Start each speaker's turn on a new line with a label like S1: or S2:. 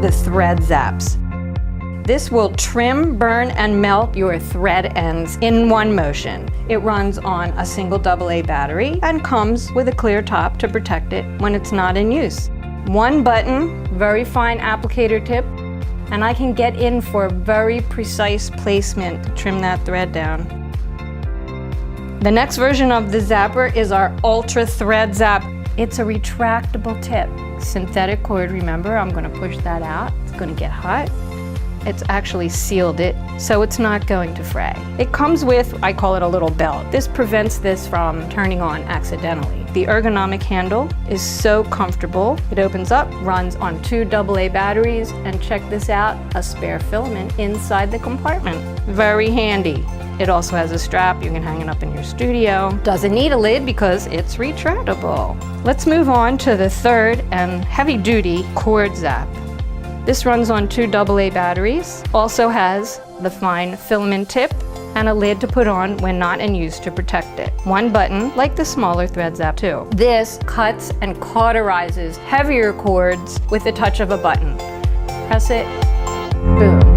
S1: the thread zaps. This will trim, burn, and melt your thread ends in one motion. It runs on a single AA battery and comes with a clear top to protect it when it's not in use. One button, very fine applicator tip, and I can get in for very precise placement to trim that thread down. The next version of the zapper is our Ultra Thread Zap. It's a retractable tip. Synthetic cord, remember, I'm going to push that out. It's going to get hot. It's actually sealed it, so it's not going to fray. It comes with, I call it a little belt. This prevents this from turning on accidentally. The ergonomic handle is so comfortable. It opens up, runs on 2 AA batteries, and check this out, a spare filament inside the compartment. Very handy. It also has a strap, you can hang it up in your studio. Doesn't need a lid because it's retractable. Let's move on to the third and heavy-duty cord zap. This runs on 2 AA batteries, also has the fine filament tip and a lid to put on when not in use to protect it. One button, like the smaller thread zap too. This cuts and cauterizes heavier cords with the touch of a button. Press it, boom.